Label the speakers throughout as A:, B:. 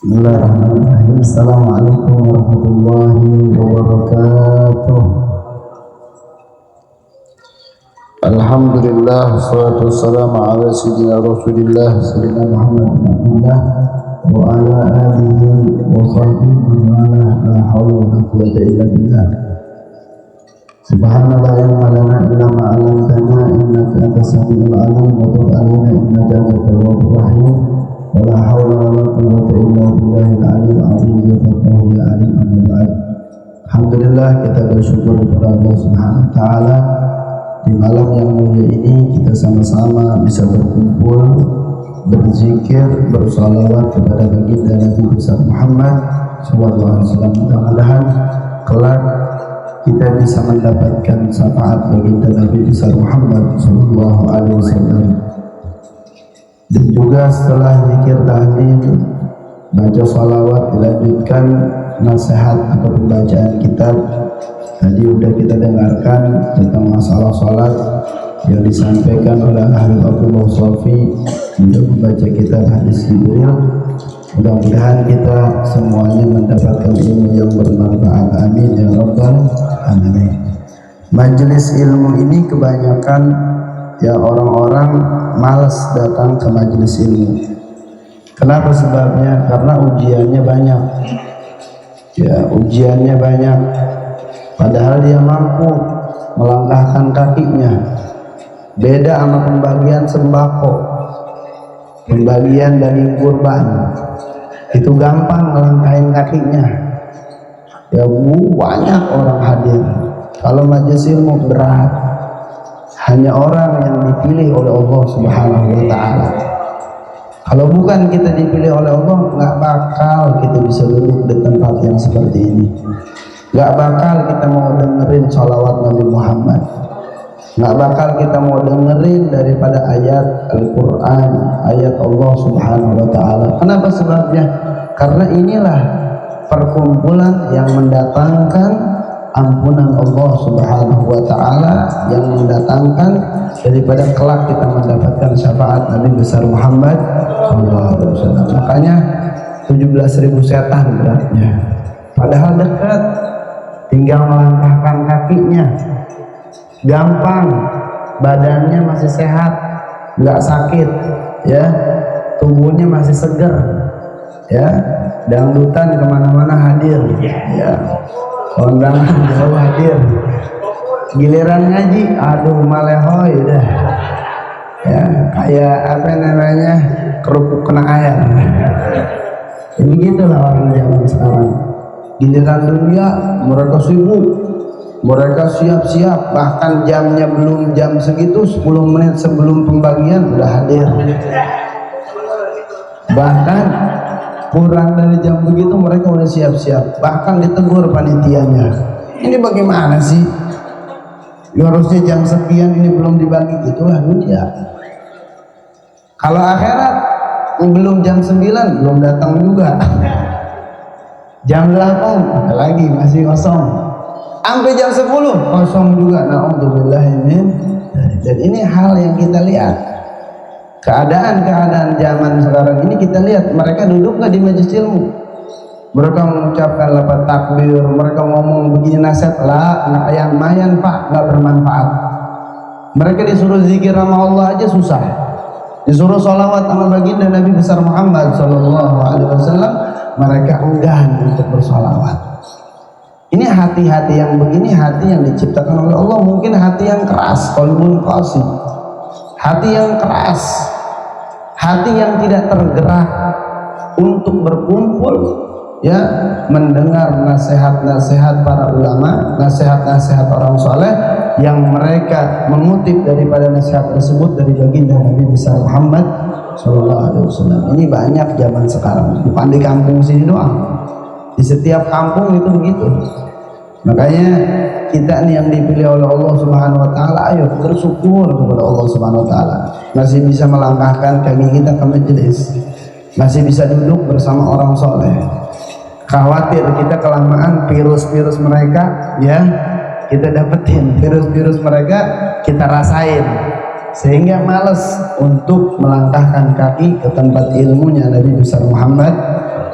A: Bismillahirrahmanirrahim. Assalamualaikum warahmatullahi wabarakatuh. Alhamdulillah, wassalatu wassalamu ala sayyidina Rasulillah sayyidina Muhammad bin Abdullah wa ala alihi wa sahbihi wa ala la hawla wa la quwwata illa billah. Subhanallah, la ilma lana illa ma 'allamtana innaka antas samiul 'alim wa tub 'alaina innaka antat tawwabur rahim. Wala haula wala quwwata illa billahil aliyyil azim. Ya alim amma ba'd. Alhamdulillah, kita bersyukur kepada Allah Subhanahu wa taala di malam yang mulia ini kita sama-sama bisa berkumpul, berzikir, bersalawat kepada baginda Nabi besar Muhammad sallallahu alaihi wasallam. Mudah-mudahan kelak kita bisa mendapatkan syafaat baginda Nabi besar Muhammad sallallahu alaihi wasallam. Dan juga setelah zikir tahlil, baca salawat, dilanjutkan nasihat atau pembacaan kitab. Tadi sudah kita dengarkan tentang masalah salat yang disampaikan oleh ahli Abdullah Sofi untuk membaca kitab hadis Jibril. Mudah-mudahan kita semuanya mendapatkan ilmu yang bermanfaat. Amin ya rabbal alamin. Majelis ilmu ini kebanyakan ya orang-orang malas datang ke majelis ilmu. Kenapa sebabnya? Karena ujiannya banyak. Ya, ujiannya banyak. Padahal dia mampu melangkahkan kakinya. Beda sama pembagian sembako, pembagian daging kurban. Itu gampang melangkahin kakinya. Ya, banyak orang hadir. Kalau majelis ilmu berat. Hanya orang yang dipilih oleh Allah Subhanahu wa taala. Kalau bukan kita dipilih oleh Allah, nggak bakal kita bisa duduk di tempat yang seperti ini. Nggak bakal kita mau dengerin sholawat Nabi Muhammad. Nggak bakal kita mau dengerin daripada ayat Al-Quran, ayat Allah Subhanahu wa taala. Kenapa sebabnya? Karena inilah perkumpulan yang mendatangkan ampunan Allah Subhanahu wa taala, yang mendatangkan daripada kelak kita mendapatkan syafaat Nabi besar Muhammad sallallahu alaihi wasallam. Makanya 17.000 setan beratnya. Padahal dekat, tinggal melangkahkan kakinya. Gampang, badannya masih sehat, nggak sakit, ya, tubuhnya masih segar, ya, dangdutan kemana-mana hadir, ya. Kondangan jauh hadir, giliran ngaji, aduh malehoy dah, ya kayak apa namanya kerupuk kena air. Jadi gitulah orang zaman sekarang. Giliran dunia mereka sibuk, mereka siap-siap, bahkan jamnya belum jam segitu, 10 menit sebelum pembagian udah hadir. Bahkan kurang dari jam begitu mereka udah siap-siap, bahkan ditegur panitianya. Ini bagaimana sih? Ya, harusnya jam sekian ini belum dibagi. Gitulah dunia. Kalau akhirat belum jam 9 belum datang juga. Jam 8 ada lagi masih kosong. Sampai jam 10 kosong juga. Na'udzubillah min. Dan ini hal yang kita lihat. Keadaan-keadaan zaman sekarang ini kita lihat, mereka duduk nggak di majelis ilmu? Mereka mengucapkan lafaz takbir, mereka ngomong begini nasihat lah, anak ayam mayan pak, nggak bermanfaat. Mereka disuruh zikir sama Allah aja susah, disuruh sholawat sama baginda Nabi besar Muhammad sallallahu alaihi wasallam, mereka enggan untuk bersolawat. Ini hati-hati yang begini, hati yang diciptakan oleh Allah. Mungkin hati yang keras, qalbun qasi, hati yang keras, hati yang tidak tergerak untuk berkumpul, ya, mendengar nasihat-nasihat para ulama, nasihat-nasihat orang soleh yang mereka mengutip daripada nasihat tersebut dari baginda Nabi besar Muhammad sallallahu alaihi wasallam. Ini banyak zaman sekarang, bukan di kampung sini doang, di setiap kampung itu begitu. Makanya kita nih yang dipilih oleh Allah Subhanahu wa taala, ayo bersyukur kepada Allah Subhanahu wa taala. Masih bisa melangkahkan kaki kita ke majelis, masih bisa duduk bersama orang soleh. Khawatir kita kelamaan, virus-virus mereka, ya, kita dapetin virus-virus mereka, kita rasain, sehingga malas untuk melangkahkan kaki ke tempat ilmunya Nabi besar Muhammad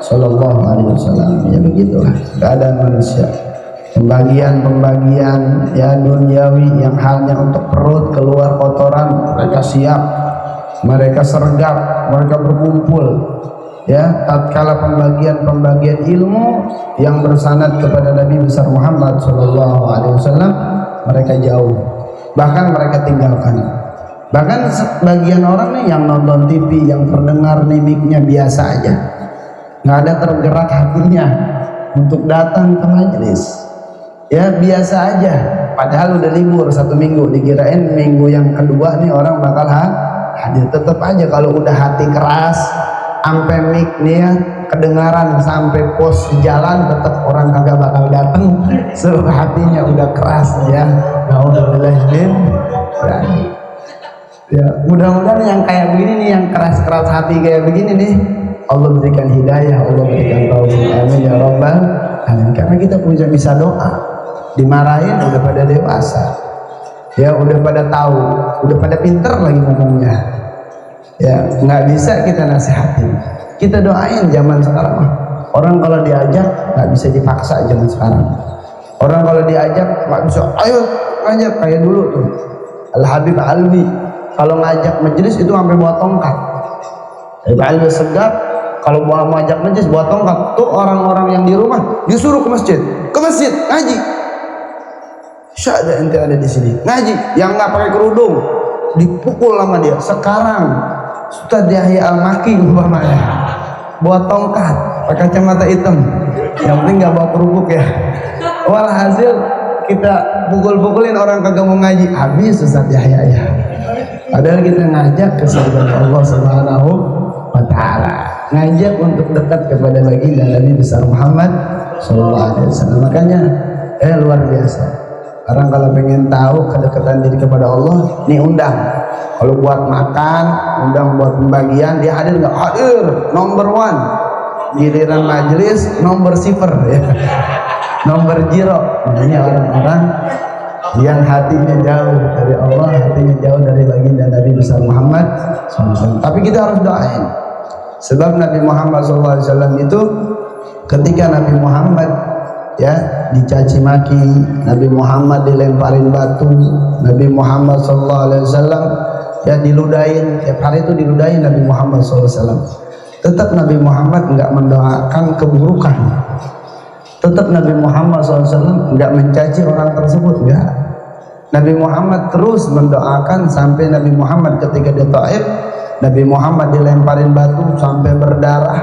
A: Sallallahu Alaihi Wasallam. Ya begitulah keadaan manusia. Pembagian ya duniawi yang hanya untuk perut, keluar kotoran, mereka siap, mereka sergap, mereka berkumpul. Ya, tatkala pembagian ilmu yang bersanad kepada Nabi besar Muhammad Sallallahu Alaihi Wasallam, mereka jauh, bahkan mereka tinggalkan. Bahkan sebagian orang nih yang nonton TV, yang terdengar mimiknya biasa aja, nggak ada tergerak hatinya untuk datang ke majelis. Ya biasa aja, padahal udah libur 1 minggu, dikirain minggu yang kedua nih orang bakal hadir. Tetap aja kalau udah hati keras, sampai mic nih ya kedengaran sampai pos jalan, tetap orang kagak bakal datang. Sebab hatinya udah keras ya. Nauzubillahin. Ya mudah-mudahan yang kayak begini nih, yang keras-keras hati kayak begini nih, Allah berikan hidayah, Allah berikan taufik. Amin ya rabbal alamin. Karena kita bisa doa. Dimarahin udah pada dewasa, ya udah pada tahu, udah pada pinter lagi ngomongnya, ya nggak bisa kita nasihatin, kita doain. Zaman sekarang orang kalau diajak nggak bisa dipaksa. Zaman sekarang orang kalau diajak nggak bisa, ayo ngajak kayak dulu tuh Al Habib Alwi kalau ngajak majelis itu sampai bawa tongkat. Habib Alwi Segaf kalau mau ngajak majelis bawa tongkat tuh, orang-orang yang di rumah disuruh ke masjid ngaji. Syada ente ada di sini ngaji, yang nggak pakai kerudung dipukul sama dia. Sekarang Ustaz Yahya Al-Maki umpamanya bawa tongkat, pakai kacamata hitam, yang penting nggak bawa kerupuk ya. Walhasil kita pukul-pukulin orang kagak mau ngaji, habis Ustaz Yahya ya. Padahal kita ngajak ke Allah Subhanahu wa Ta'ala, ngajak untuk dekat kepada baginda Nabi besar Muhammad Sallallahu Alaihi Wasallam. Makanya luar biasa. Orang kalau pengen tahu kedekatan diri kepada Allah, ini undang. Kalau buat makan, undang buat pembagian, dia hadir nggak? Hadir, nomor 1. Giliran majelis, nomor siper, ya. Nomor 0. Ini orang-orang yang hatinya jauh dari Allah, hatinya jauh dari baginda Nabi besar Muhammad SAW. Tapi kita harus doain. Sebab Nabi Muhammad SAW itu ketika Nabi Muhammad ya dicaci maki, Nabi Muhammad dilemparin batu, Nabi Muhammad SAW ya diludahin, tiap hari itu diludahin Nabi Muhammad SAW. Tetap Nabi Muhammad enggak mendoakan keburukan, tetap Nabi Muhammad SAW enggak mencaci orang tersebut, enggak. Nabi Muhammad terus mendoakan sampai Nabi Muhammad ketika di Taif, Nabi Muhammad dilemparin batu sampai berdarah.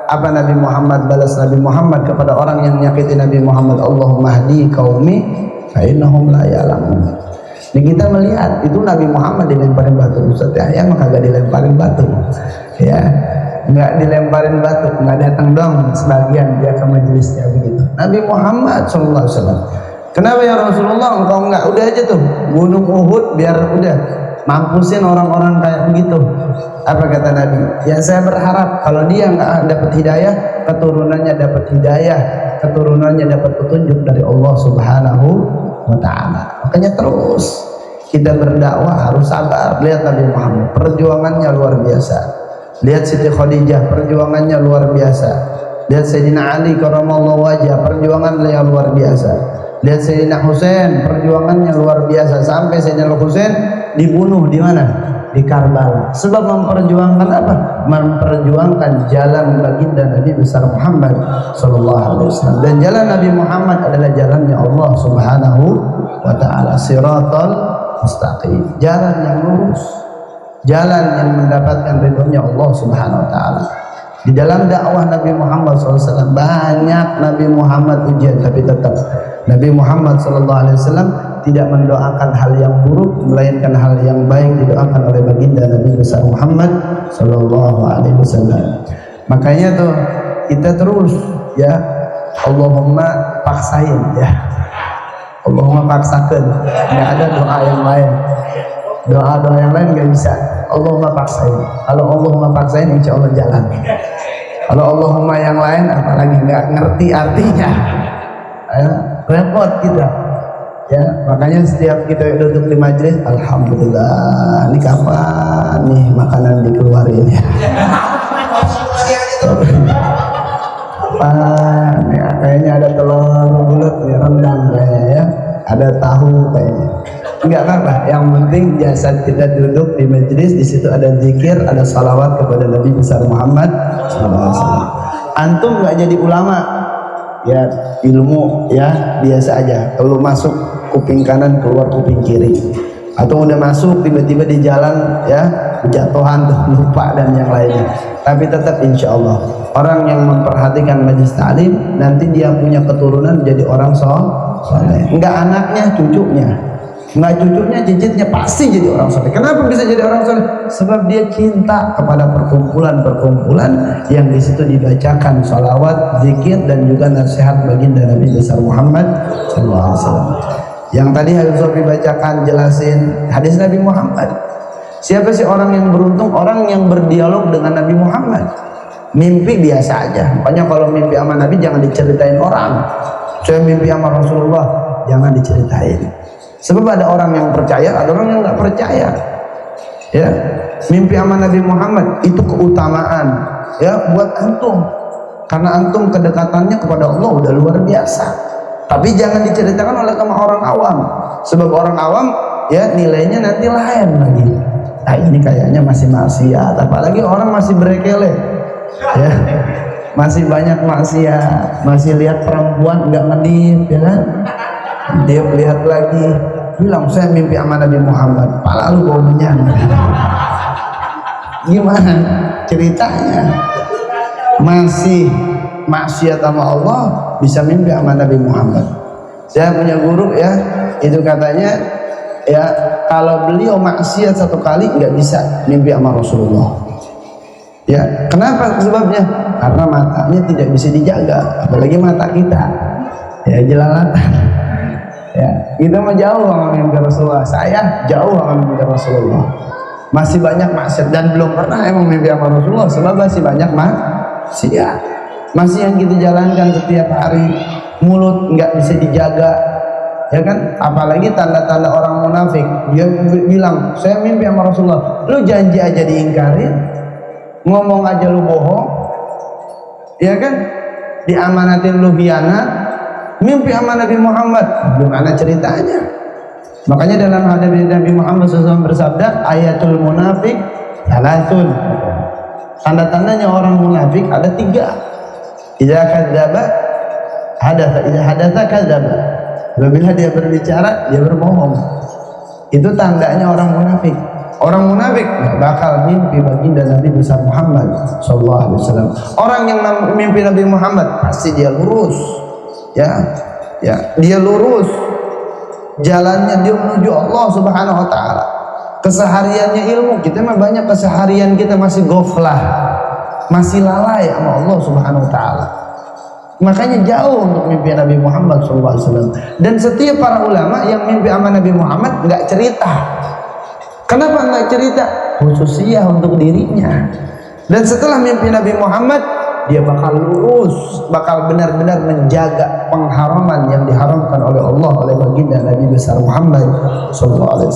A: Apa Nabi Muhammad balas Nabi Muhammad kepada orang yang menyakiti Nabi Muhammad? Allahumma hdi qaumi fa innahum la ya'lamun. Ini kita melihat itu Nabi Muhammad dilemparin batu. Ustaz Yahya mah kagak dilemparin batu. Ya, enggak dilemparin batu, enggak datang dong sebagian dia ke majelisnya begitu. Nabi Muhammad sallallahu alaihi wasallam. Kenapa ya Rasulullah engkau enggak? Udah aja tuh Gunung Uhud biar udah mampusin orang-orang kayak begitu. Apa kata Nabi? Ya saya berharap kalau dia nggak dapat hidayah, keturunannya dapat hidayah, keturunannya dapat petunjuk dari Allah Subhanahu wa Ta'ala. Makanya terus kita berdakwah harus sabar. Lihat Nabi Muhammad, perjuangannya luar biasa. Lihat Siti Khadijah, perjuangannya luar biasa. Lihat Sayyidina Ali karramallahu wajhah, perjuangannya luar biasa. Lihat Sayyidina Husain, perjuangannya luar biasa, sampai Sayyidina Husain dibunuh di mana? Di Karbala. Sebab memperjuangkan apa? Memperjuangkan jalan baginda Nabi besar Muhammad sallallahu alaihi wasallam. Dan jalan Nabi Muhammad adalah jalannya Allah Subhanahu wa Ta'ala, siratal mustaqim, jalan yang lurus, jalan yang mendapatkan ridhonya Allah Subhanahu wa Ta'ala. Di dalam dakwah Nabi Muhammad SAW banyak Nabi Muhammad ujian, tapi tetap Nabi Muhammad SAW tidak mendoakan hal yang buruk, melainkan hal yang baik didoakan oleh baginda Nabi besar Muhammad Sallallahu Alaihi Wasallam. Makanya tuh kita terus ya Allahumma paksain ya, Allahumma paksakan. Nggak ada doa yang lain, doa yang lain nggak bisa. Allahumma paksain. Kalau Allahumma paksain, insya Allah jalan. Kalau Allahumma yang lain, apalagi nggak ngerti artinya, repot kita. Ya, makanya setiap kita duduk di majelis, alhamdulillah, ini kapan nih makanan dikeluarin ya? Ya, kayaknya ada telur bulat nih, rendang kayaknya ya, ada tahu kayaknya. Enggak apa-apa, yang penting jasad kita duduk di majelis, di situ ada zikir, ada salawat kepada Nabi besar Muhammad SAW. Antum nggak jadi ulama, ya ilmu ya biasa aja. Kalau masuk kuping kanan keluar kuping kiri, atau udah masuk tiba-tiba di jalan ya jatuhan lupa dan yang lainnya. Tapi tetap insya Allah orang yang memperhatikan majlis ta'lim nanti dia punya keturunan jadi orang soleh. Enggak anaknya, cucunya. Enggak cucunya, cicitnya pasti jadi orang soleh. Kenapa bisa jadi orang soleh? Sebab dia cinta kepada perkumpulan-perkumpulan yang di situ dibacakan salawat, zikir dan juga nasihat baginda Nabi besar Muhammad SAW. Yang tadi Habib Sofi bacakan jelasin hadis Nabi Muhammad. Siapa sih orang yang beruntung? Orang yang berdialog dengan Nabi Muhammad. Mimpi biasa aja. Makanya kalau mimpi sama Nabi jangan diceritain orang. Saya mimpi sama Rasulullah jangan diceritain. Sebab ada orang yang percaya, ada orang yang nggak percaya. Ya, mimpi sama Nabi Muhammad itu keutamaan ya buat antum. Karena antum kedekatannya kepada Allah udah luar biasa. Tapi jangan diceritakan oleh sama orang awam. Sebab orang awam ya nilainya nanti lain lagi. Nah ini kayaknya masih maksiat, apalagi orang masih berekele ya, masih banyak maksiat, masih lihat perempuan nggak ngedip ya kan, dia lihat lagi bilang saya mimpi sama Nabi Muhammad, pala lu bau menyan. Gimana ceritanya? Masih maksiat sama Allah bisa mimpi sama Nabi Muhammad. Saya punya guru ya, itu katanya ya kalau beliau maksiat satu kali nggak bisa mimpi sama Rasulullah. Ya kenapa sebabnya? Karena matanya tidak bisa dijaga, apalagi mata kita ya jelalatan. Ya kita mah jauh sama mimpi Rasulullah. Saya jauh sama mimpi Rasulullah. Masih banyak maksiat dan belum pernah emang mimpi sama Rasulullah. Sebab masih banyak maksiat. Masih yang kita jalankan setiap hari, mulut nggak bisa dijaga. Ya kan, apalagi tanda-tanda orang munafik. Dia bilang saya mimpi sama Rasulullah, lu janji aja diingkarin, ngomong aja lu bohong, ya kan, diamanatin lu khianat, mimpi sama Nabi Muhammad, gimana ceritanya? Makanya dalam hadis Nabi Muhammad SAW bersabda, ayatul munafik salatun, tanda-tandanya orang munafik ada 3. Idza kadzdzaba hadatsa, idza hadatsa kadzdzaba. Apabila dia berbicara, dia berbohong. Itu tandanya orang munafik. Orang munafik nggak bakal mimpi baginda Nabi besar Muhammad sallallahu alaihi wasallam. Orang yang mimpi Nabi Muhammad pasti dia lurus. Ya, dia lurus. Jalannya dia menuju Allah Subhanahu wa taala. Kesehariannya ilmu, kita mah banyak keseharian kita masih ghaflah. Masih lalai sama Allah Subhanahu wa taala. Makanya jauh untuk mimpi Nabi Muhammad SAW. Dan setiap para ulama yang mimpi sama Nabi Muhammad nggak cerita. Kenapa nggak cerita? Khususiyah untuk dirinya. Dan setelah mimpi Nabi Muhammad, dia bakal lurus, bakal benar-benar menjaga pengharaman yang diharamkan oleh Allah oleh baginda Nabi besar Muhammad SAW.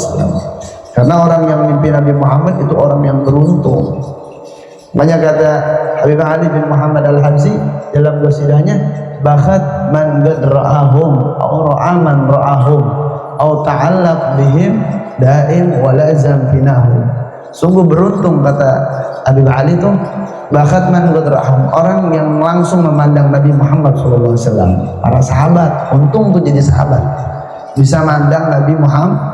A: Karena orang yang mimpi Nabi Muhammad itu orang yang beruntung. Banyak kata Habib Ali bin Muhammad Al-Habsi dalam qasidahnya, bakhat man qad ra'ahum aw ra'a man ra'ahum aw ta'allaq bihim daim wa lazam finahum. Sungguh beruntung kata Habib Ali itu, bakhat man qad ra'ahum, orang yang langsung memandang Nabi Muhammad SAW. Para sahabat, untung tuh jadi sahabat, bisa mandang Nabi Muhammad.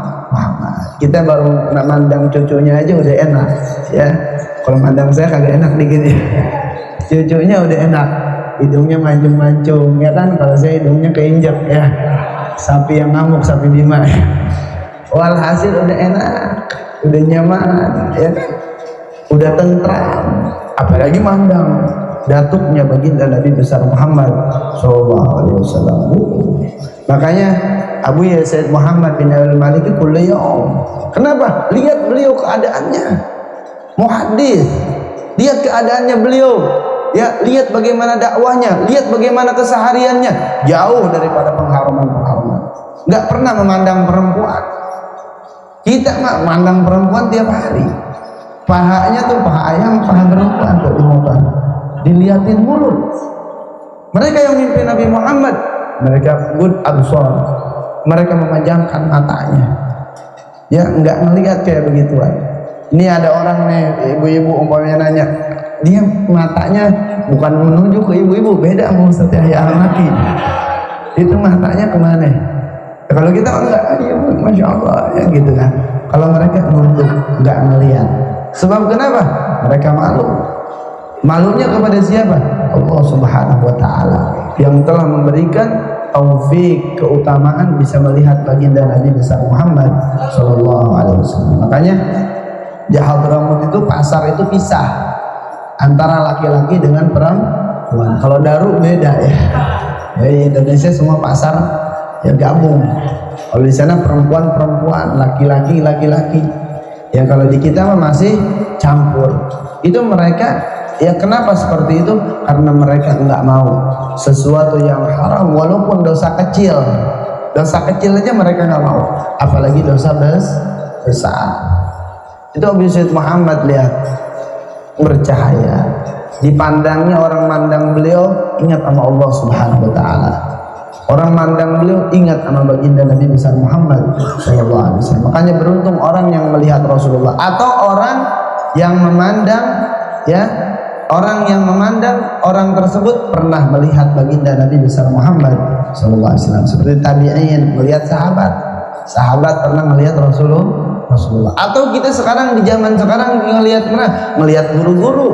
A: Kita baru mandang cucunya aja udah enak ya. Kalau mandang saya kagak enak dikit ya. Cucunya udah enak, hidungnya mancung-mancung ya kan. Kalau saya hidungnya keinjak ya, sapi yang ngamuk, sapi Bima ya. Walhasil udah enak, udah nyaman ya kan, udah tentram. Apalagi mandang datuknya baginda Nabi besar Muhammad SAW. Makanya Abu ya Said Muhammad bin Al-Maliki kullu yaum. Kenapa? Lihat beliau keadaannya. Muhaddis, lihat keadaannya beliau. Ya, lihat bagaimana dakwahnya, lihat bagaimana kesehariannya, jauh daripada pengharuman-pengharuman. Enggak pernah memandang perempuan. Kita mah memandang perempuan tiap hari. Pahanya tuh paha ayam, paha perempuan tuh di muka. Dilihatin mulut. Mereka yang mimpi Nabi Muhammad, mereka good absor, mereka memejamkan matanya, ya nggak ngelihat kayak begituan. Ini ada orang nih, ibu-ibu umpamanya nanya, dia matanya bukan menuju ke ibu-ibu, beda sama Ustaz Yahya Al-Maki. Itu matanya kemana? Ya, kalau kita enggak, ya, masya Allah ya gitu kan. Kalau mereka nunduk, nggak ngelihat. Sebab kenapa? Mereka malu. Malunya kepada siapa? Allah Subhanahu wa Ta'ala yang telah memberikan taufik keutamaan bisa melihat baginda Nabi besar Muhammad Sallallahu Alaihi Wasallam. Makanya di Hadramut itu pasar itu pisah antara laki-laki dengan perempuan. Kalau Daru beda ya. Ya di Indonesia semua pasar ya gabung. Kalau di sana perempuan, laki-laki, laki-laki. Ya kalau di kita masih campur. Itu mereka. Ya kenapa seperti itu? Karena mereka enggak mau sesuatu yang haram walaupun dosa kecil. Dosa kecil aja mereka enggak mau, apalagi dosa besar. Itu Nabi Sayyid Muhammad lihat bercahaya. Dipandangnya orang mandang beliau ingat sama Allah Subhanahu wa Ta'ala. Orang mandang beliau ingat sama baginda Nabi besar Muhammad sallallahu alaihi wasallam. Makanya beruntung orang yang melihat Rasulullah atau orang yang memandang ya. Orang yang memandang orang tersebut pernah melihat baginda Nabi besar Muhammad sallallahu alaihi wasallam, seperti tabi'in melihat sahabat pernah melihat Rasulullah. Atau kita sekarang di zaman sekarang melihat guru-guru,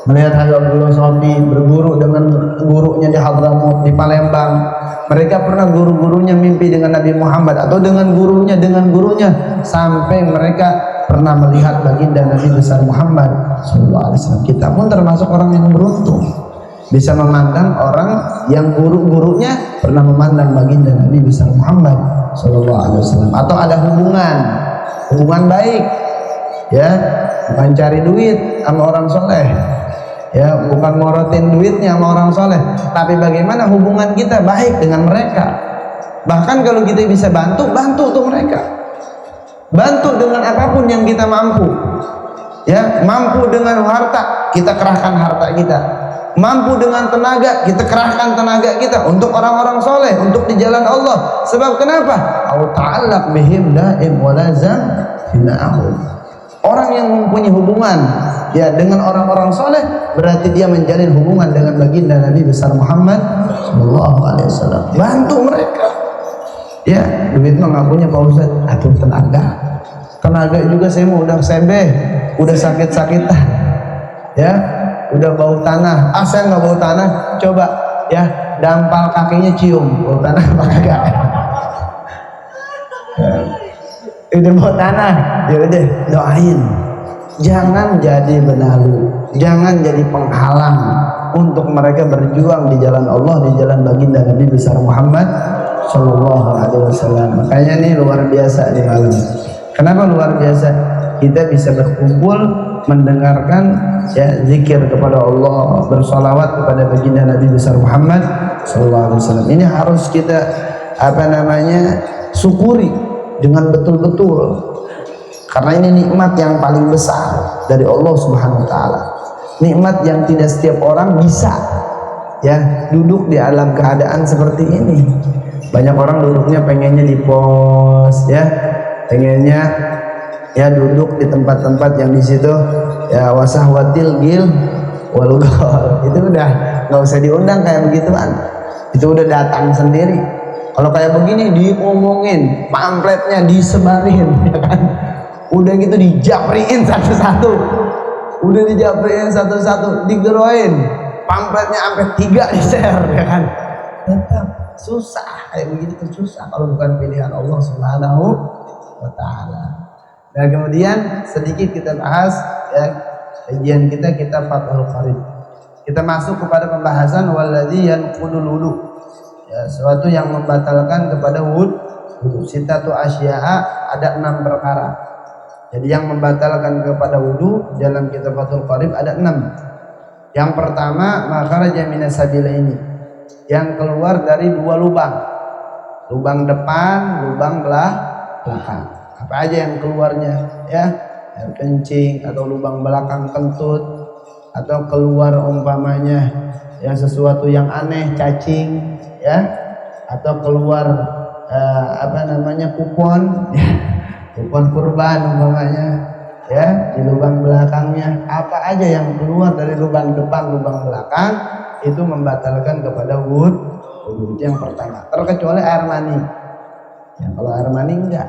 A: melihat Habib Abdullah Sofi berguru dengan gurunya di Hadramut di Palembang. Mereka pernah guru-gurunya mimpi dengan Nabi Muhammad atau dengan gurunya sampai mereka pernah melihat baginda Nabi besar Muhammad sallallahu alaihi wasallam. Kita pun termasuk orang yang beruntung bisa memandang orang yang guru-gurunya pernah memandang baginda Nabi besar Muhammad sallallahu alaihi wasallam, atau ada hubungan baik ya, bukan cari duit sama orang soleh ya, bukan morotin duitnya sama orang soleh, tapi bagaimana hubungan kita baik dengan mereka. Bahkan kalau kita bisa bantu tuh mereka. Bantu dengan apapun yang kita mampu. Ya, mampu dengan harta, kita kerahkan harta kita. Mampu dengan tenaga, kita kerahkan tenaga kita untuk orang-orang soleh, untuk di jalan Allah. Sebab kenapa? Au ta'allaq bihim daim wa lazam fina'ahum. Orang yang mempunyai hubungan ya dengan orang-orang soleh, berarti dia menjalin hubungan dengan baginda Nabi besar Muhammad sallallahu alaihi wasallam. Bantu mereka. Ya, duit mah nggak punya Pak Ustaz, atuh tenaga juga saya mau udah sembeh, udah sakit-sakitan, ya, udah bau tanah. Saya nggak bau tanah, coba ya dampal kakinya cium bau tanah apa kagak? Udah bau tanah, ya udah doain. Jangan jadi benalu, jangan jadi penghalang untuk mereka berjuang di jalan Allah, di jalan baginda Nabi besar Muhammad sallallahu alaihi wasallam. Makanya nih luar biasa di malam. Kenapa luar biasa? Kita bisa berkumpul mendengarkan ya zikir kepada Allah, bersolawat kepada baginda Nabi besar Muhammad sallallahu alaihi wasallam. Ini harus kita syukuri dengan betul-betul. Karena ini nikmat yang paling besar dari Allah Subhanahu wa taala. Nikmat yang tidak setiap orang bisa ya duduk di alam keadaan seperti ini. Banyak orang duduknya pengennya di pos ya, pengennya ya duduk di tempat-tempat yang di situ ya wasahwatil gil walugol. Itu udah nggak usah diundang kayak begituan, itu udah datang sendiri. Kalau kayak begini diomongin, pamfletnya disebarin ya kan, udah gitu dijapriin satu-satu, digeroin, pamfletnya sampai 3 di-share ya kan. Tetap susah kayak begitu tuh, susah kalau bukan pilihan Allah Subhanahu wa taala. Dan kemudian sedikit kita bahas ya kajian kita kitab Fathul Qarib. Kita masuk kepada pembahasan waladzi yanqudul wudu. Ya, sesuatu yang membatalkan kepada wudu. Sitatu asya'a, ada 6 perkara. Jadi yang membatalkan kepada wudu dalam kitab Fathul Qarib ada 6. Yang pertama makharaja minas sabilaini, yang keluar dari 2 lubang. Lubang depan, lubang belakang. Apa aja yang keluarnya ya, air kencing atau lubang belakang kentut atau keluar umpamanya ya sesuatu yang aneh, cacing ya, atau keluar kupon ya, kupon kurban umpamanya ya, di lubang belakangnya, apa aja yang keluar dari lubang depan lubang belakang itu membatalkan kepada wudhu. Itu yang pertama, terkecuali air mani ya. Kalau air mani enggak,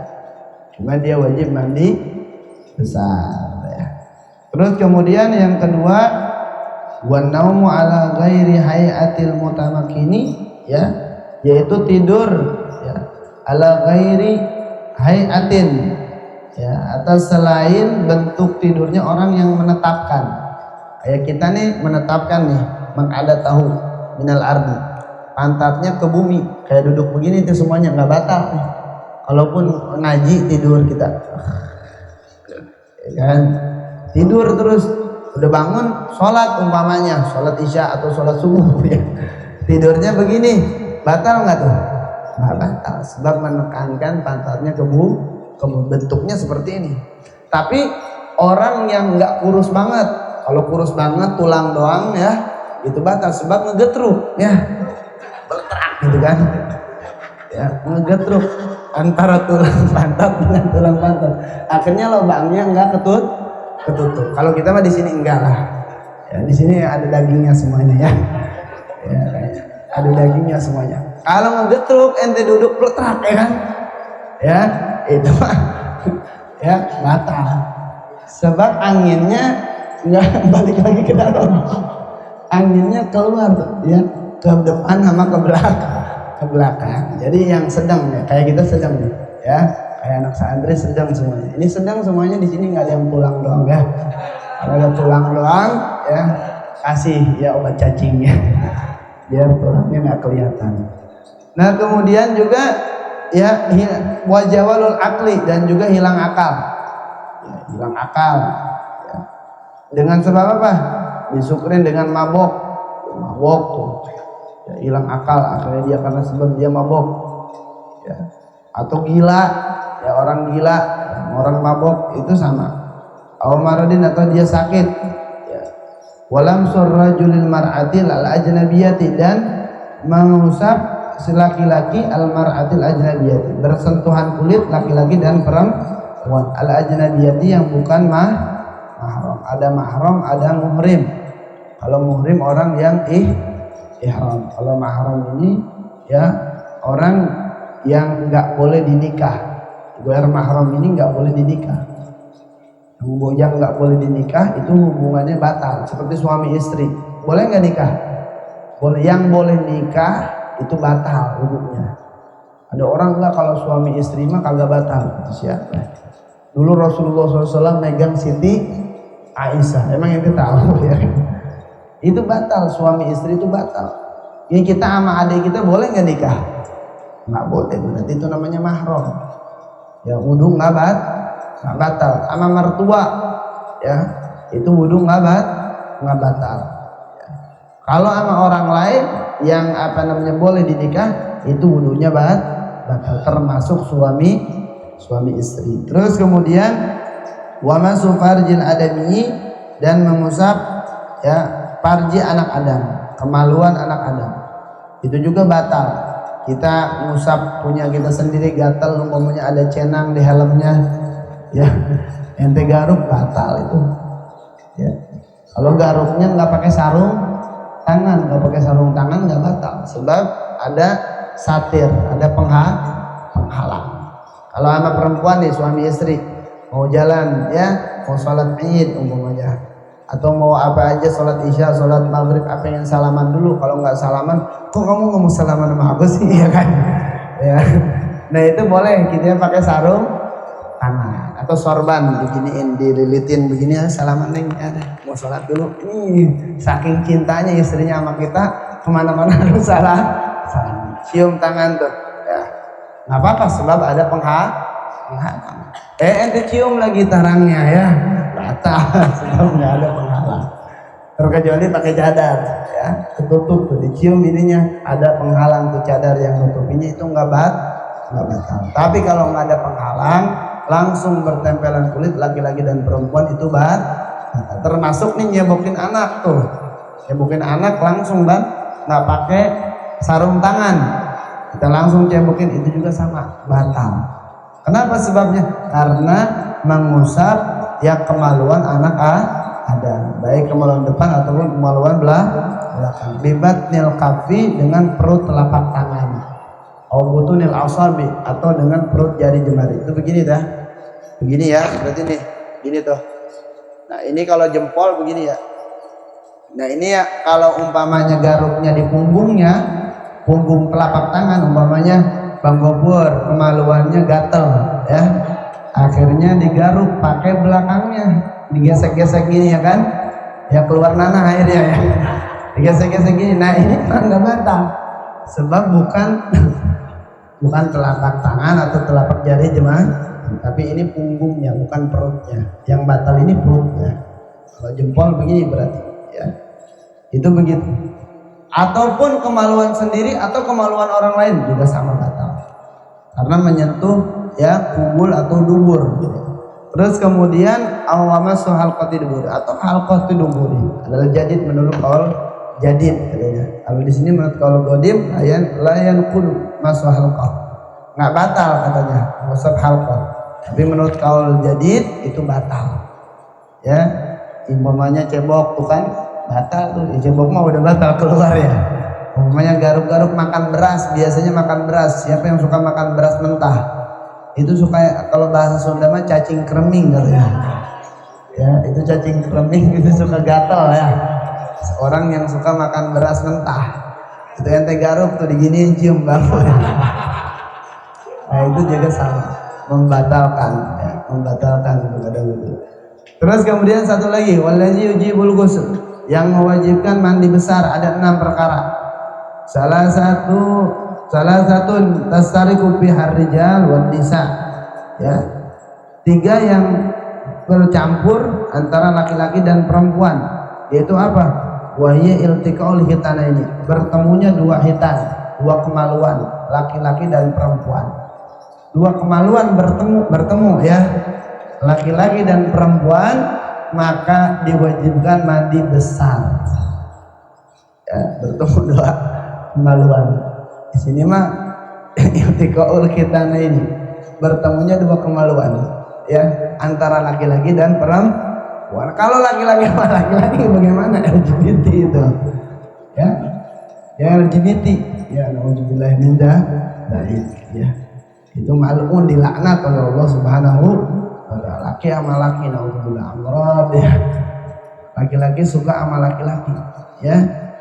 A: cuma dia wajib mandi besar ya. Terus kemudian yang kedua, wan naumu ala ghairi hayatil mutamakini ya, yaitu tidur ya, ala ghairi hayatin ya, atas selain bentuk tidurnya orang yang menetapkan. Kayak kita nih menetapkan nih, mengada tahu minal ardi, pantatnya ke bumi, kayak duduk begini itu semuanya nggak batal nih. Kalaupun ngaji tidur kita ya kan, tidur terus udah bangun sholat umpamanya, sholat isya atau sholat subuh ya, tidurnya begini, batal nggak tuh? Nggak batal, sebab menekankan pantatnya ke bumi, bentuknya seperti ini. Tapi orang yang nggak kurus banget, kalau kurus banget tulang doang ya, itu batal sebab ngegetruk ya, beltrak gitu kan ya, ngegetruk antara tulang pantat dengan tulang pantat, akhirnya lubangnya nggak ketutup. Kalau kita mah di sini enggak lah ya, di sini ada dagingnya semuanya ya, ya ada dagingnya semuanya. Kalau ngegetruk ente duduk beltrak ya kan ya, itu mah ya batal sebab anginnya nggak balik lagi ke dalam, anginnya keluar ya, ke depan sama ke belakang. Jadi yang sedang ya, kayak kita sedang nih ya, kayak anak santri sedang semuanya. Ini sedang semuanya, di sini nggak ada yang tulang doang ya. Kalau ada tulang doang ya, kasih ya obat cacingnya biar tulangnya nggak kelihatan. Nah kemudian juga ya wajawalul akli, dan juga hilang akal ya, hilang akal ya. Dengan sebab apa? Disukrin dengan mabok tuh ya, hilang akal akhirnya dia, karena sebab dia mabok ya. Atau gila ya, orang gila, orang mabok itu sama. Maradin, atau dia sakit ya. Walam surrajulil mar'atil al ajnabiyati, dan mengusap si laki-laki al mar'atil ajnabiyati, bersentuhan kulit laki-laki dan perempuan, al ajnabiyati yang bukan mahram. Ada mahram, ada muhrim. Kalau muhrim orang yang ihram, kalau mahram ini ya orang yang nggak boleh dinikah. Ghair mahram ini nggak boleh dinikah. Yang nggak boleh dinikah itu hubungannya batal, seperti suami istri. Boleh nggak nikah? Boleh. Yang boleh nikah itu batal hubungannya. Ada orang nggak, kalau suami istri mah kagak batal. Itu siapa? Dulu Rasulullah SAW megang Siti Aisyah, emang itu tahu ya? Itu batal, suami istri itu batal. Ini kita sama adik kita boleh nggak nikah? Nggak boleh, berarti itu namanya mahram ya, wudhu nggak batal. Sama mertua ya, itu wudhu nggak batal ya. Kalau sama orang lain yang boleh dinikah, itu wudhunya batal, termasuk suami istri. Terus kemudian wa masu farjil adami, dan mengusap ya farji anak Adam, kemaluan anak Adam, itu juga batal. Kita ngusap punya kita sendiri gatal, umpamanya ada cenang di helmnya ya, ente garuk, batal itu ya. Kalau garuknya nggak pakai sarung tangan, nggak batal, sebab ada satir, ada penghalang. Kalau sama perempuan nih, suami istri mau jalan ya, mau sholat id umpamanya, atau mau apa aja, sholat isya, sholat maghrib, pengen salaman dulu. Kalau nggak salaman, kok kamu nggak mau salaman sama aku sih ya kan ya. Nah itu boleh kita pakai sarung tangan atau sorban, diginiin, dililitin begini ya, salaman neng ya, mau sholat dulu. Ini saking cintanya istrinya sama kita, kemana-mana harus salam, cium tangan tuh ya, nggak apa-apa sebab ada penghalang. Ente cium lagi tarangnya ya, batal sebab nggak ada penghalang. Terkecuali pakai cadar ya, ketutup tuh, dicium ininya, ada penghalang tuh cadar yang nutupinya, itu nggak batal. Tapi kalau nggak ada penghalang, langsung bertempelan kulit laki-laki dan perempuan, itu batal. Nah, termasuk nih nyebokin anak tuh, nyebokin anak langsung kan, nggak pakai sarung tangan, kita langsung cebokin, itu juga sama, batal. Kenapa sebabnya? Karena mengusap yang kemaluan anak ada, baik kemaluan depan ataupun kemaluan belakang. Bibat nil kafi, dengan perut telapak tangan, aubutunil asabi, atau dengan perut jari jemari. Itu begini dah, begini ya, berarti nih gini tuh. Nah ini kalau jempol begini ya. Nah ini ya, kalau umpamanya garuknya di punggungnya, punggung telapak tangan, umpamanya Bang Gopur kemaluannya gatel ya, akhirnya digaruk pakai belakangnya, digesek-gesek gini ya kan, ya keluar nanah airnya ya, digesek-gesek gini. Nah ini nggak batal, sebab bukan telapak tangan atau telapak jari jemaah, tapi ini punggungnya, bukan perutnya. Yang batal ini perutnya. Kalau jempol begini berarti ya, itu begitu. Ataupun kemaluan sendiri atau kemaluan orang lain juga sama batal, karena menyentuh ya kubul atau dubur gitu. Terus kemudian awama sohal qati dubur atau hal qati duburi adalah jadid menurut kaul jadid katanya. Kalau di sini menurut kaul godim layan kudu masuk halqah, nggak batal katanya masuk halqah. Tapi menurut kaul jadid itu batal ya. Umpamanya cebok tuh kan batal tuh, cebok mah udah batal keluar ya. Umpamanya garuk-garuk makan beras, biasanya makan beras, siapa yang suka makan beras mentah itu suka, kalau bahasa Sunda mah cacing kreming katanya ya, itu cacing kreming itu suka gatal ya. Orang yang suka makan beras mentah itu ente garuk tuh diginiin cium bangun. Nah itu juga sama, membatalkan ya, membatalkan kadang itu. Terus kemudian satu lagi, wallazi yujibul ghusl, yang mewajibkan mandi besar ada 6 perkara. Salah satu tasariku fi harrijal wan nisa ya, 3 yang bercampur antara laki-laki dan perempuan, yaitu apa? Wahya iltiqaul hitanaini, bertemunya 2 hitan, 2 kemaluan laki-laki dan perempuan. 2 kemaluan bertemu ya, laki-laki dan perempuan, maka diwajibkan mandi besar ya, bertemu 2 kemaluan. Di sini mah iltiqaul hitanaini, bertemunya 2 kemaluan ya, antara laki-laki dan perempuan. Kalau laki-laki sama laki-laki bagaimana? LGBT itu ya, yang LGBT ya, nauzubillah min dzalik ya, itu mal'un, dilaknat oleh Allah Subhanahu wa ta'ala. Laki sama laki, nauzubillah amrad ya, laki-laki suka sama laki-laki ya.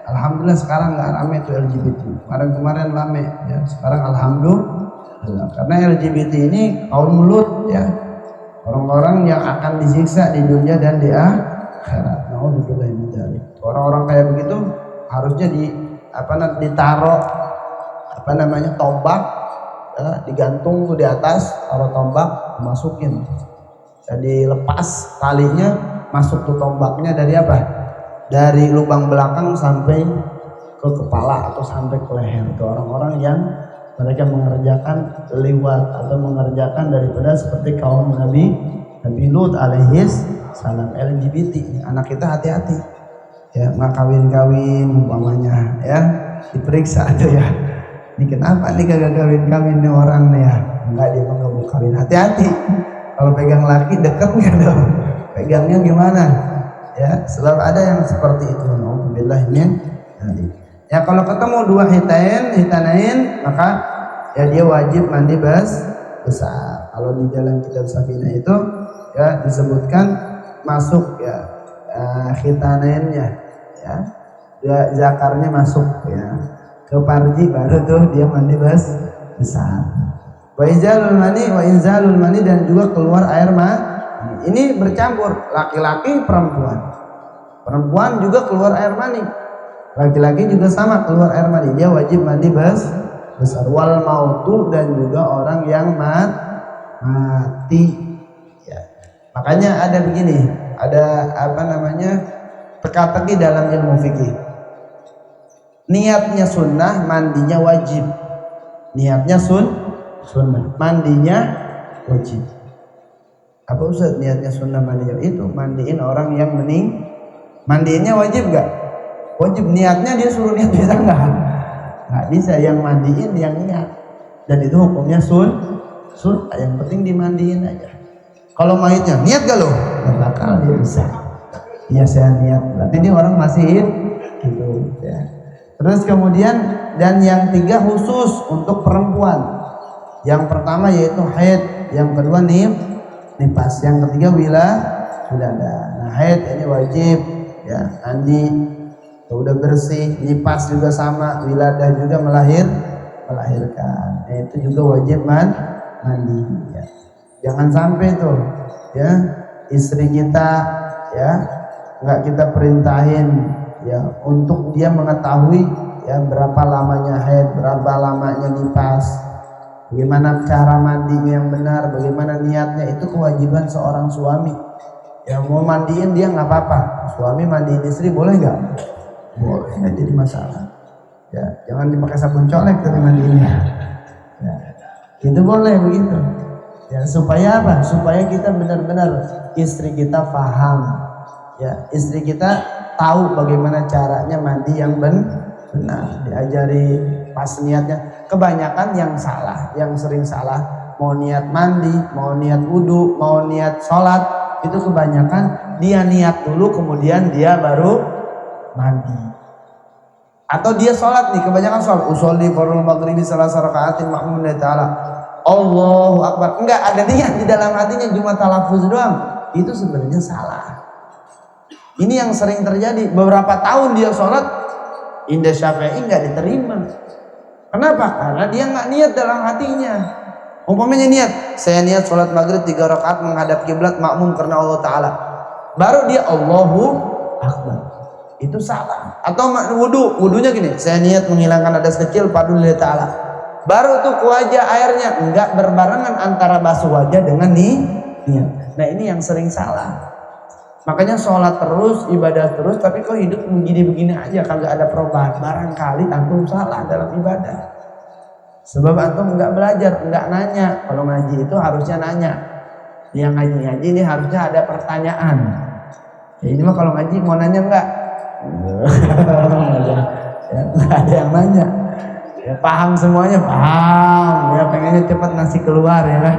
A: Alhamdulillah sekarang nggak rame tuh LGBT, kemarin rame ya, sekarang alhamdulillah, karena LGBT ini kaum Lut ya, orang-orang yang akan disiksa di dunia dan di akhirat. Nauzubillah min dzalik. Orang-orang kayak begitu harusnya ditaruh tombak ya, digantung tuh di atas, taruh tombak, masukin, jadi lepas talinya, masuk tuh tombaknya dari apa? Dari lubang belakang sampai ke kepala atau sampai ke leher. Itu orang-orang yang mereka mengerjakan liwat atau mengerjakan daripada seperti kaum Nabi Lut alaihis salam. LGBT anak kita hati-hati ya, nggak kawin umpamanya ya, diperiksa aja ya, ini kenapa nih kagak kawin nih orang nih ya, enggak, dia nggak mau kawin, hati-hati kalau pegang laki deket nggak dong, pegangnya gimana ya, sebab ada yang seperti itu. Nauzubillah min dzalik. Ya kalau ketemu 2 hitanain maka ya dia wajib mandi besar. Kalau di dalam kitab Safinah itu ya disebutkan masuk ya hitanainnya ya, zakarnya masuk ya ke parji, baru tuh dia mandi besar. Wa inzalul mani dan juga keluar air mani. Ini bercampur laki-laki perempuan juga keluar air mani, laki-laki juga sama keluar air mani, dia wajib mandi besar. Wal mautu, dan juga orang yang mati ya. Makanya ada begini, ada teka-teki dalam ilmu fikih. Niatnya sunnah, mandinya wajib. Niatnya sunnah, mandinya wajib. Apa Ustaz niatnya sunnah mandi jambut? Itu mandiin orang yang mandiinnya wajib gak? Wajib. Niatnya dia suruh niat bisa gak? Gak bisa. Yang mandiin yang niat, dan itu hukumnya sunnah. Yang penting dimandiin aja. Kalau mayitnya niat gak lo? Gak bakal dia bisa. Iya saya niat. Berarti ini orang masih gitu ya. Terus kemudian, dan yang 3 khusus untuk perempuan. Yang pertama yaitu haid, yang kedua nifas, yang ketiga sudah ada. Nah haid ini wajib ya, mandi udah bersih. Nifas juga sama, wiladah juga melahirkan. Nah, itu juga wajib mandi ya. Jangan sampai tuh ya istri kita ya nggak kita perintahin ya untuk dia mengetahui ya berapa lamanya haid, berapa lamanya nifas, bagaimana cara mandinya yang benar, bagaimana niatnya. Itu kewajiban seorang suami. Ya mau mandiin dia nggak apa-apa, suami mandiin istri boleh nggak? Boleh, nggak jadi masalah. Ya jangan dipakai sabun colek tapi mandiinnya. Ya, itu boleh begitu. Ya supaya apa? Supaya kita benar-benar istri kita paham. Ya istri kita tahu bagaimana caranya mandi yang benar, diajari pas niatnya. Kebanyakan yang salah, yang sering salah, mau niat mandi, mau niat wudhu, mau niat sholat, itu kebanyakan dia niat dulu kemudian dia baru mandi. Atau dia sholat nih, kebanyakan sholat usolli fardhu maghribi salasa rakaatin ma'mumun lillahi ta'ala, Allahu Akbar, enggak ada niat di dalam hatinya, cuma talafuz doang. Itu sebenarnya salah. Ini yang sering terjadi. Beberapa tahun dia sholat, Indah Syafi'i nggak diterima. Kenapa? Karena dia nggak niat dalam hatinya. Umpamanya niat, saya niat sholat maghrib 3 rakaat menghadap kiblat makmum karena Allah Ta'ala, baru dia Allahu Akbar, itu salah. Atau wudhunya gini, saya niat menghilangkan hadas kecil padu lillahi Ta'ala, baru tuh ke wajah airnya, nggak berbarengan antara basuh wajah dengan niat. Nah ini yang sering salah. Makanya sholat terus, ibadah terus, tapi kok hidup begini-begini aja, kagak ada perubahan. Barangkali antum salah dalam ibadah. Sebab antum nggak belajar, nggak nanya. Kalau ngaji itu harusnya nanya. Yang ngaji ini harusnya ada pertanyaan. Ya, ini mah kalau ngaji mau nanya nggak? Ya, nggak ada yang nanya. Ya, paham semuanya, paham. Ya pengennya cepat nasi keluar ya kan.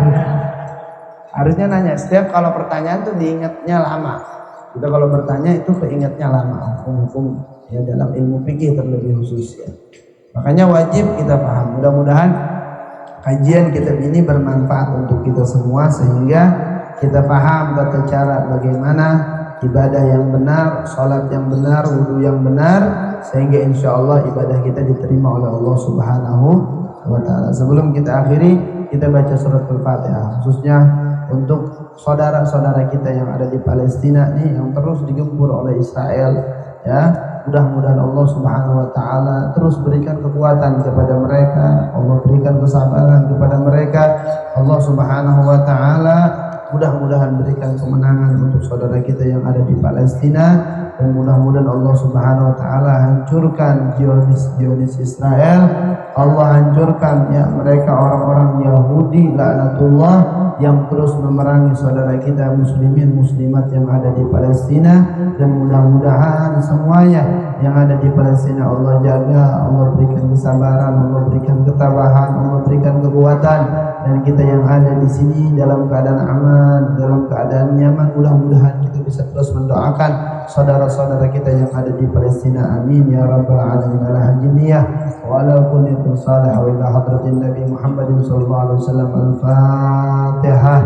A: Harusnya nanya. Setiap kalau pertanyaan tuh diingatnya lama. Kita kalau bertanya itu keingetnya lama. Hukum-hukum ya dalam ilmu fikih terlebih khusus ya. Makanya wajib kita paham. Mudah-mudahan kajian kita ini bermanfaat untuk kita semua sehingga kita paham tata cara bagaimana ibadah yang benar, sholat yang benar, wudhu yang benar, sehingga insya Allah ibadah kita diterima oleh Allah Subhanahu wa Ta'ala. Sebelum kita akhiri, kita baca surat Al-Fatihah, khususnya untuk saudara-saudara kita yang ada di Palestina nih, yang terus digempur oleh Israel ya. Mudah-mudahan Allah Subhanahu wa Ta'ala terus berikan kekuatan kepada mereka, Allah berikan kesabaran kepada mereka, Allah Subhanahu wa Ta'ala mudah-mudahan berikan kemenangan untuk saudara kita yang ada di Palestina, dan mudah-mudahan Allah Subhanahu wa Ta'ala hancurkan Zionis Israel. Allah hancurkan ya mereka orang-orang Yahudi laknatullah yang terus memerangi saudara kita muslimin muslimat yang ada di Palestina. Dan mudah-mudahan semuanya yang ada di Palestina Allah jaga, Allah berikan kesabaran, Allah berikan ketabahan, Allah berikan kekuatan, dan kita yang ada di sini dalam keadaan aman, dalam keadaan nyaman. Mudah-mudahan kita bisa terus mendoakan saudara-saudara kita yang ada di Palestina. Amin ya rabbal alamin. Al-hajiniyah wa ala kulli salih wa ila hadratin Nabi Muhammadin sallallahu alaihi wasallam. Al-Fatihah.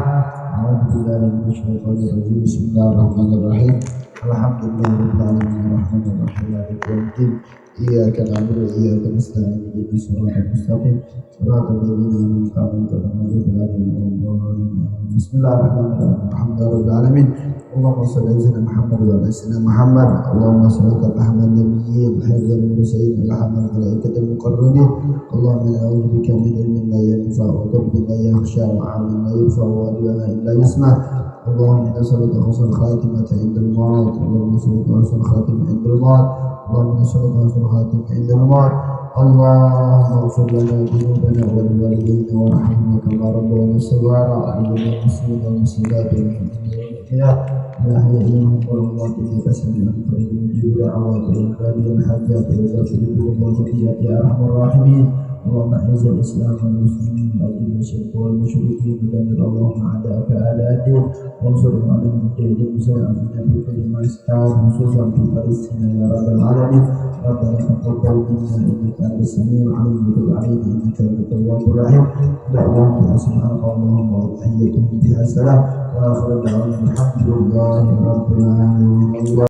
A: A'udzubillahi minasyaitonir rajim. Bismillahirrahmanirrahim. Alhamdulillahirabbil alamin arrahmanir rahim maliki yaumiddin. Iyyaka na'budu wa iyyaka nasta'in ihdinas siratal mustaqim siratal ladzina an'amta 'alaihim ghairil maghdubi 'alaihim waladdallin. Bismillahirrahmanirrahim. Alhamdulillahirabbil alamin. Allahumma shalli ala sayyidina Muhammad wa ala sayyidina Muhammad. Allahumma shalli ala Muhammadin nabiyyin hadzal mursalin alhamdul malaikatil muqarrabin. Allahumma a'udzu bika min ilmin la yanfa'u wa qalbin la yakhsha wa 'amalin la yurfa'u wa liwanin la yasma'. Allahumma nas'aluka husnal khatimata 'indal maut. Allahumma nas'aluka husnal khatimata 'indal maut. Allahumma nas'aluka husnal khatimata 'indal maut.
B: اللهم اغفر لنا ذنوبنا ولوالدينا وارحمنا كما ربونا صغارا أعلمنا المسلمين والمسلمات والمؤمنين والمؤمنات الأحياء منهم والأموات إنك سميع قريب مجيب دعوات العباد والحاجات وذات الذنوب والخطيئات يا أرحم الراحمين. اللهم أعز الإسلام والمسلمين وأذل الشرك والمشركين ودمر اللهم أعداءك أعداء الدين وانصرهم على المجاهدين المسلمين في كل مكان خصوصا في فلسطين يا رب العالمين. ربنا تقبل منا إنك أنت السميع العليم وتب علينا إنك أنت التواب الرحيم. دعواهم سبحانك اللهم وتحيتهم فيها السلام وآخر دعوانا الحمد لله رب العالمين.